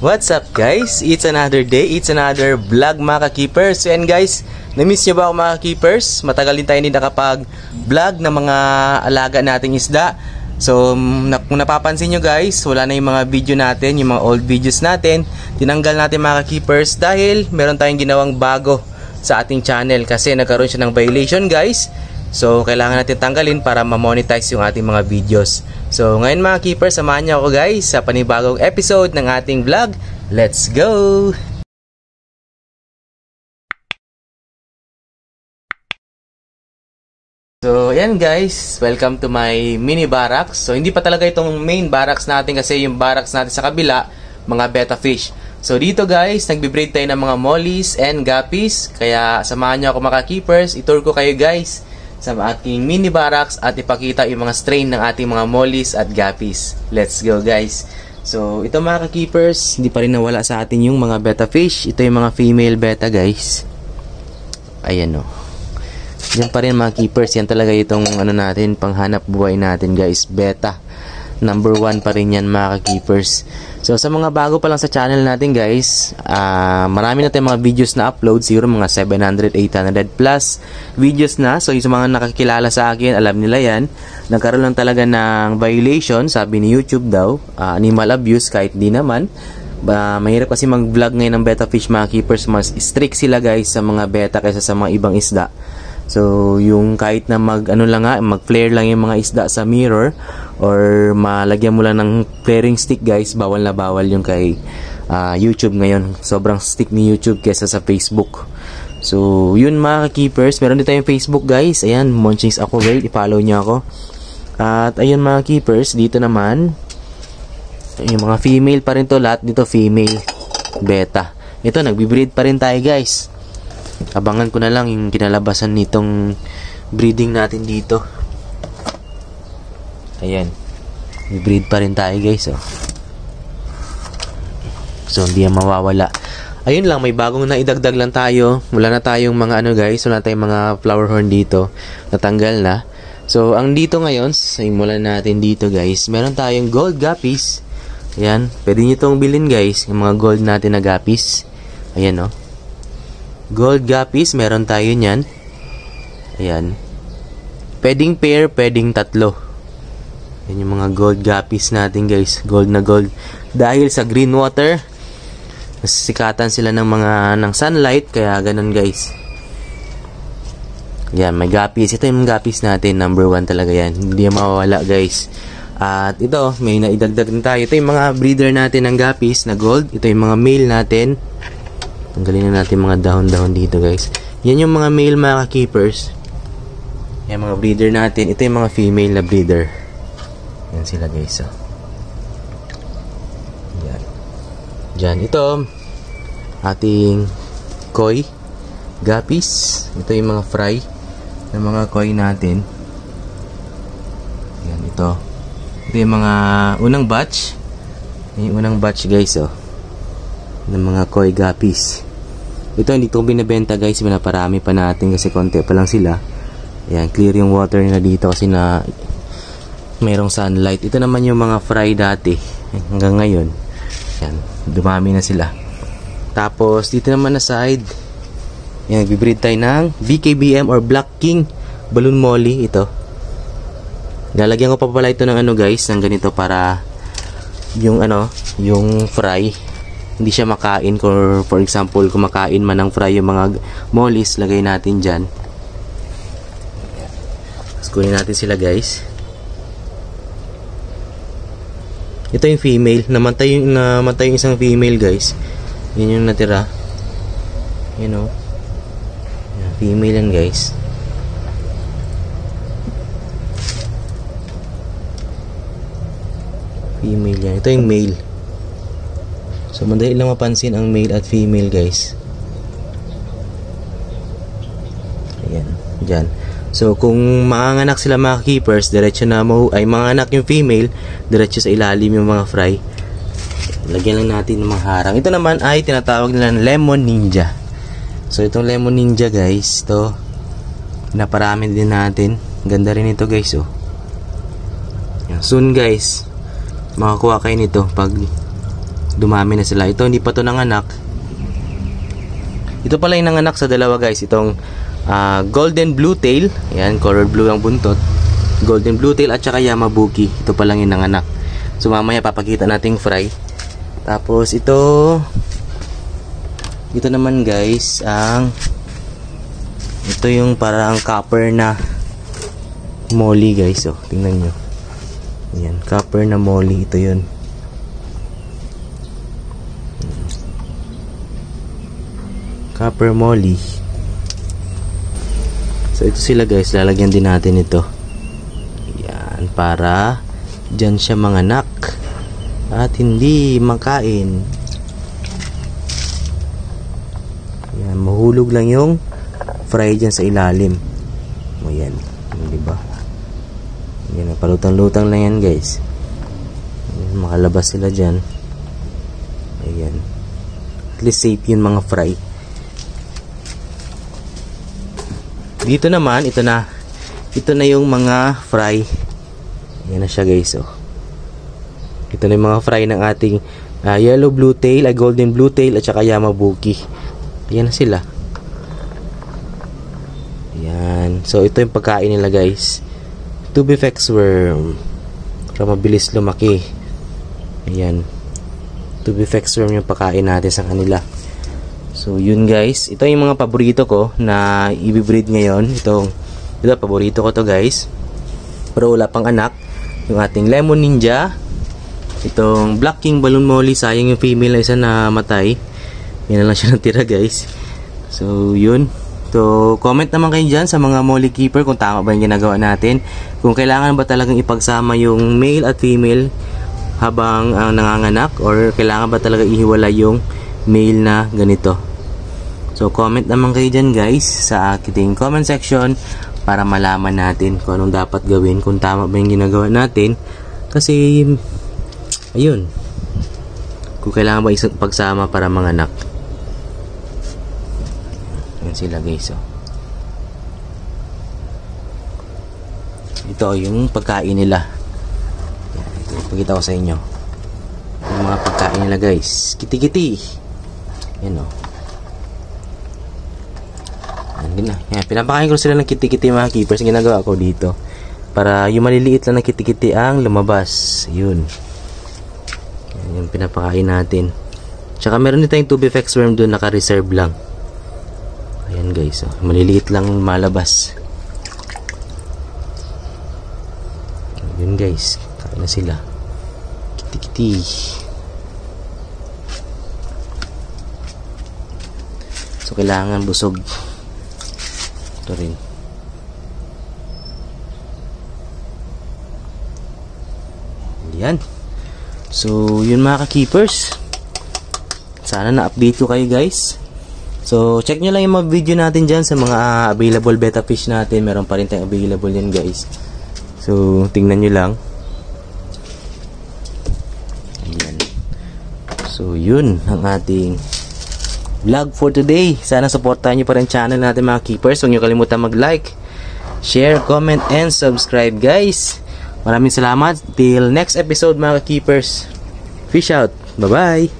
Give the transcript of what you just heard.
What's up guys? It's another day, it's another vlog mga ka-keepers. And guys, na-miss nyo ba ako mga ka-keepers? Matagal din tayo hindi nakapag-vlog ng mga alaga nating isda. So kung napapansin nyo guys, wala na yung mga video natin, yung mga old videos natin. Tinanggal natin mga ka-keepers dahil meron tayong ginawang bago sa ating channel. Kasi nagkaroon siya ng violation guys. So kailangan natin tanggalin para ma-monetize yung ating mga videos. So ngayon mga keepers, samahan niyo ako guys sa panibagong episode ng ating vlog. Let's go! So ayan guys, welcome to my mini barracks. So hindi pa talaga itong main barracks natin kasi yung barracks natin sa kabila, mga betta fish. So dito guys, nagbe-breed tayo ng mga mollies and guppies. Kaya samahan niyo ako mga keepers, i-tour ko kayo guys sa ating mini barracks at ipakita yung mga strain ng ating mga mollies at guppies. Let's go guys. So ito mga ka-keepers, hindi pa rin nawala sa atin yung mga betta fish. Ito yung mga female betta guys. Ayan o. Yan pa rin mga keepers. Yan talaga itong ano natin, panghanap buhay natin guys. Betta. Number 1 pa rin yan mga ka-keepers. So sa mga bago pa lang sa channel natin guys, marami na tayong mga videos na upload. Siguro mga 700, 800 plus videos na. So yung mga nakakilala sa akin, alam nila yan. Nagkaroon lang talaga ng violation, sabi ni YouTube daw, animal abuse, kahit di naman. Mahirap kasi mag-vlog ngayon ng betta fish mga keepers. Mas strict sila guys sa mga betta kaysa sa mga ibang isda. So, yung kahit na mag-flare lang yung mga isda sa mirror or malagyan mo lang ng flaring stick guys, bawal na bawal yung kay YouTube ngayon. Sobrang stick ni YouTube kesa sa Facebook. So, yun mga keepers, meron din tayong Facebook guys. Ayan, Monchings Aquaworld, i-follow nyo ako. At ayun mga keepers, dito naman, yung mga female pa rin to, lahat dito female betta. Ito, nagbe-breed pa rin tayo guys. Abangan ko na lang yung kinalabasan nitong breeding natin dito. Ayan. Breed pa rin tayo guys. Oh. So hindi yan mawawala. Ayun lang, may bagong naidagdag lang tayo. Wala na tayong mga ano guys. Wala na tayong mga flower horn dito. Natanggal na. So ang dito ngayon, simulan natin dito guys. Meron tayong gold guppies. Ayan. Pwede nyo itong bilhin guys. Yung mga gold natin na guppies. Ayan o. Oh. Gold guppies, meron tayo niyan. Ayan. Pwedeng pair, pwedeng tatlo. Yan yung mga gold guppies natin guys. Gold na gold. Dahil sa green water, nasisikatan sila ng sunlight. Kaya ganun guys. Yan, may guppies. Ito yung guppies natin. Number 1 talaga yan. Hindi mawawala guys. At ito, may naidagdag din tayo. Ito yung mga breeder natin ng guppies na gold. Ito yung mga male natin. Tanggalin na natin mga dahon-dahon dito guys. Yan yung mga male mga keepers. Yan mga breeder natin. Ito yung mga female na breeder. Yan sila guys. Oh. Yan. Diyan. Ito ating koi guppies. Ito yung mga fry ng mga koi natin. Yan ito. Ito yung mga unang batch. Yung unang batch guys oh. Ng mga koi guppies. Ito hindi ito binibenta guys, pinaparami pa natin kasi konti pa lang sila. Ayan, clear yung water nila dito kasi na mayroong sunlight. Ito naman yung mga fry dati hanggang ngayon. Ayan, dumami na sila. Tapos dito naman na side, ayan, nagbe-breed tayo ng BKBM or Black King Balloon Molly. Ito lalagyan ko pa pala ito ng ano guys, ng ganito para yung ano, yung fry hindi siya makain. For example, kumakain man ng fry yung mga mollies, lagay natin dyan. Tapos kunin natin sila guys. Ito yung female. Namatay yung isang female guys. Yan yung natira. You know. Yan, female yan guys. Female yan. Ito yung male. So, madali lang mapansin ang male at female guys. Ayan, dyan. So, kung manganak sila mga keepers, diretso na manganak yung female, diretso sa ilalim yung mga fry. Lagyan lang natin ng mga harang. Ito naman ay tinatawag nila ng lemon ninja. So, itong lemon ninja guys, ito, naparami din natin. Ganda rin ito guys, oh. Soon guys, makakuha kayo nito pag dumami na sila. Ito hindi pa to nanganak. Ito pala yung nanganak sa dalawa guys. Itong golden blue tail. Ayan, color blue ang buntot. Golden blue tail at saka Yamabuki. Ito pa lang yung nanganak. So mamaya papakita nating fry. Tapos ito naman guys ito yung parang copper na molly guys. Oh, tingnan nyo. Ayan, copper na molly. Ito yun. Copper molly. So ito sila guys, lalagyan din natin ito. Yan, para dyan siya manganak at hindi makain. Yan, mahulog lang yung fry dyan sa ilalim. O yan, diba? Yan, palutang-lutang lang yan guys. Yan, makalabas sila dyan. Ayan. At least safe yun mga fry. Dito naman, ito na yung mga fry. Ayan na siya guys. Oh. Ito na yung mga fry ng ating yellow blue tail, golden blue tail at saka Yamabuki. Ayan na sila. Ayan. So ito yung pagkain nila guys. Tubifex worm. Para mabilis lumaki. Ayan. Tubifex worm yung pagkain natin sa kanila. So yun guys, ito yung mga paborito ko na i-breed ngayon. Ito paborito ko to guys. Pero wala pang anak. Yung ating lemon ninja. Itong black king balloon molly, sayang yung female na isa na matay. Yan na lang siya natira guys. So yun. So comment naman kayo dyan sa mga molly keeper kung tama ba yung ginagawa natin. Kung kailangan ba talagang ipagsama yung male at female habang nanganganak, or kailangan ba talaga ihiwalay yung male na ganito. So comment naman kayo dyan guys sa ating comment section para malaman natin kung anong dapat gawin, kung tama ba yung ginagawa natin. Kasi ayun, kung kailangan ba pagsama para manganak. Yan sila guys. Oh. Ito yung pagkain nila. Ito, ipakita ko sa inyo yung mga pagkain nila guys. Kiti-kiti. Yan o. Yan, pinapakain ko sila ng kiti-kiti mga keepers. Ginagawa ko dito para yung maliliit lang na kiti-kiti ang lumabas. Yun. Yan yung pinapakain natin. Tsaka meron din tayong tubifex worm doon, naka-reserve lang. Ayan guys, oh, maliliit lang malabas. Yun guys, kain na sila. Kiti-kiti. So kailangan busog. Ito rin. Yan. So yun mga ka-keepers. Sana na-update ko kayo guys. So, check nyo lang yung mga video natin dyan sa mga available betta fish natin. Meron pa rin tayong available yan guys. So, tingnan nyo lang. Ayan. So, yun ang ating vlog for today. Sana supportahan nyo pa rin channel natin mga keepers. Huwag nyo kalimutan mag-like, share, comment, and subscribe guys. Maraming salamat. Till next episode mga keepers. Fish out. Bye-bye.